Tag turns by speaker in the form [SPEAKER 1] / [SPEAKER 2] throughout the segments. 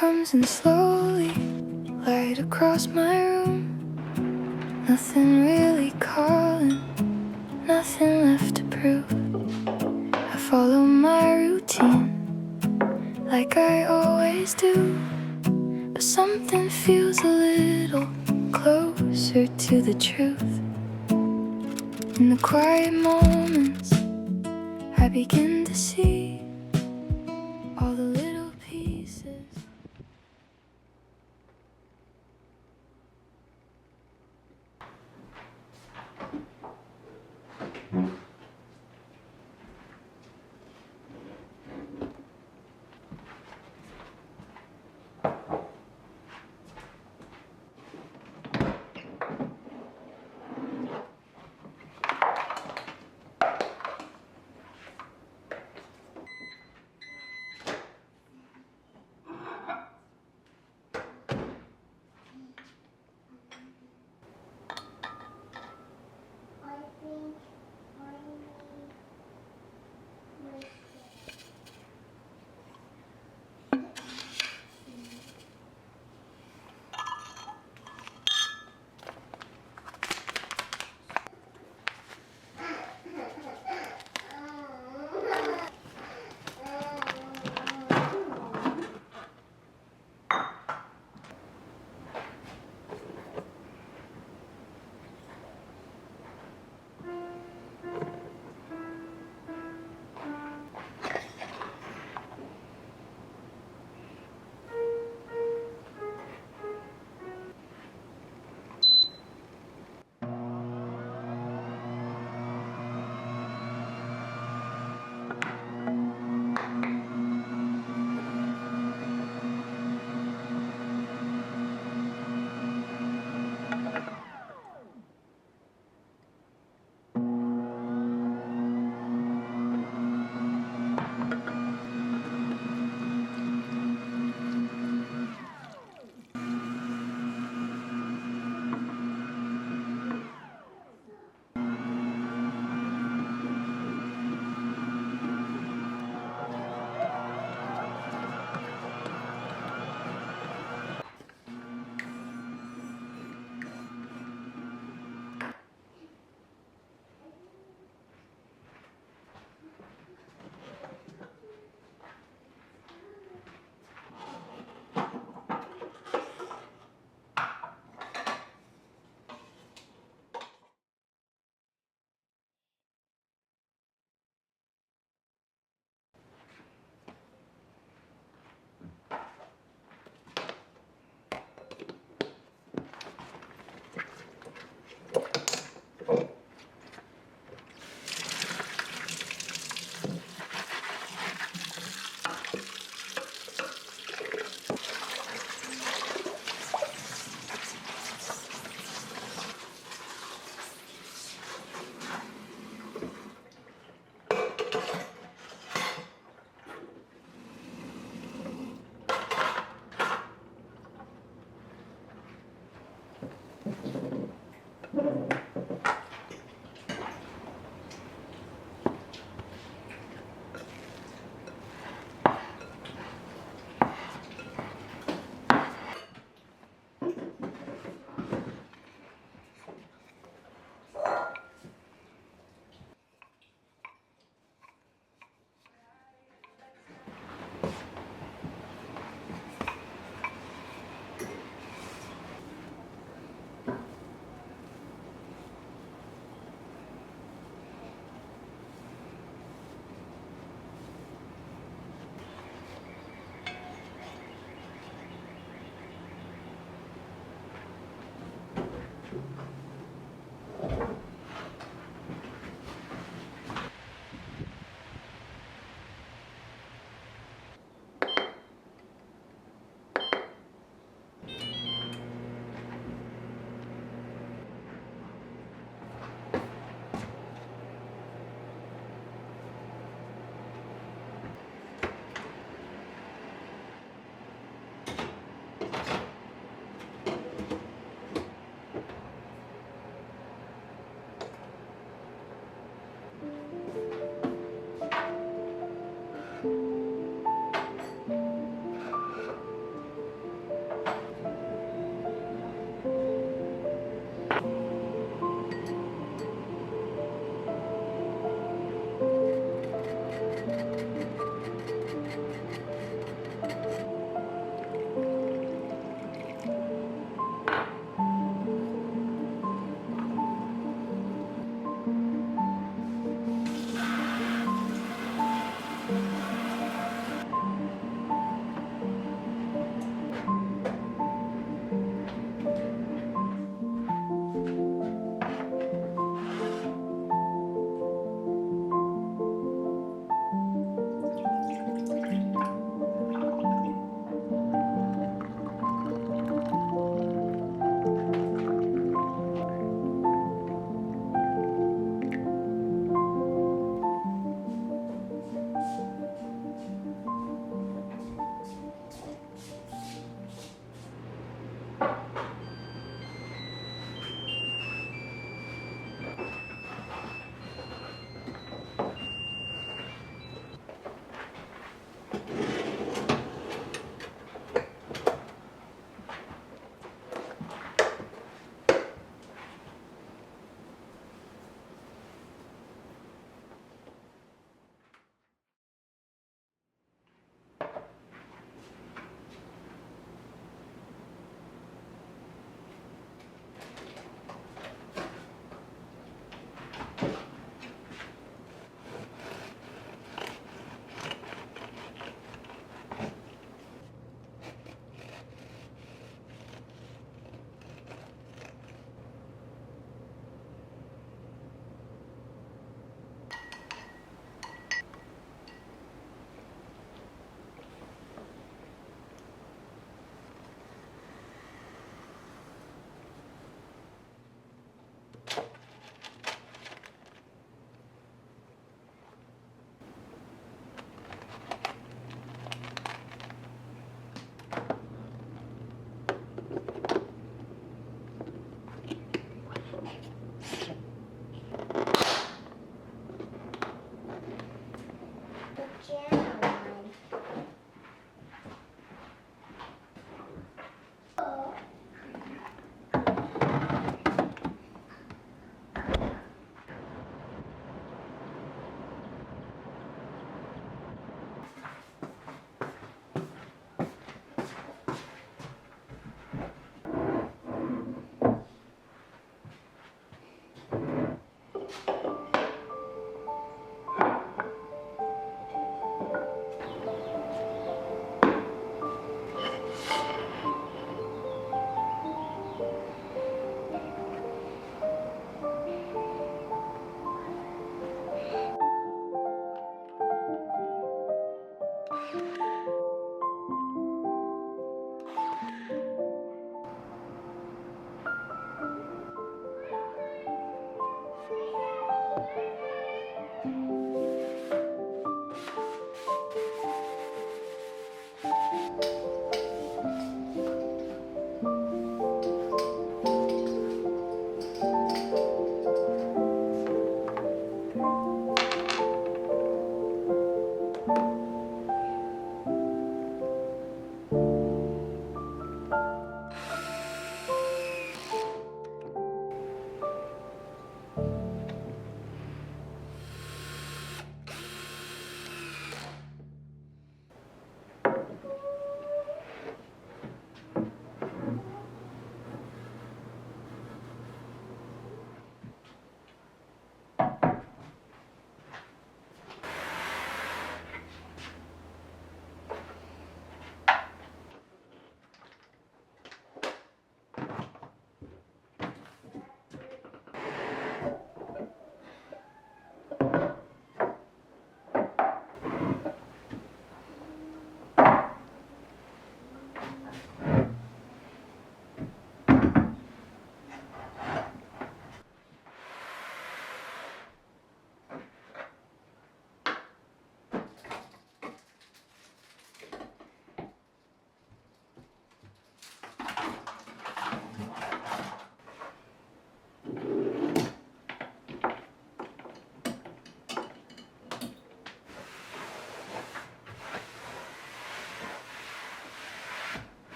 [SPEAKER 1] comes in slowly, light across my room. Nothing really calling, nothing left to prove. I follow my routine, like I always do. But something feels a little closer to the truth. In the quiet moments, I begin to see all the little pieces.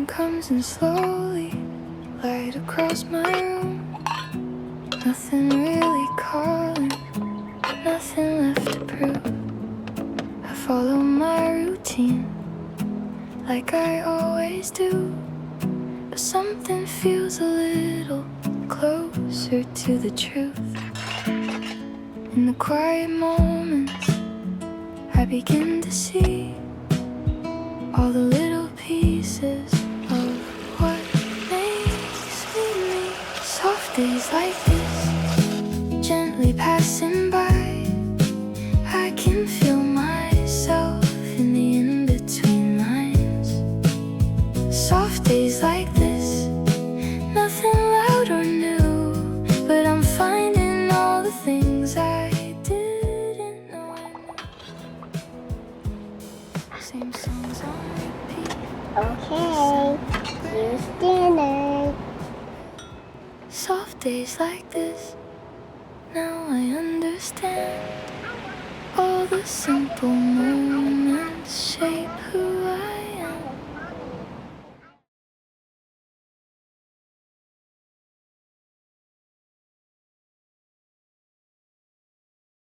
[SPEAKER 1] morning comes in slowly, light across my room. Nothing really calling, nothing left to prove. I follow my routine like I always do, but something feels a little closer to the truth. In the quiet moments, I begin to see all the little pieces of what makes me me. Soft days like this, gently passing by, I can feel myself in the in-between lines. Soft days like this, nothing loud or new, but I'm finding all the things I didn't know I knew. Same songs on repeat.
[SPEAKER 2] Okay, here's dinner.
[SPEAKER 1] Soft days like this, now I understand. All the simple moments shape who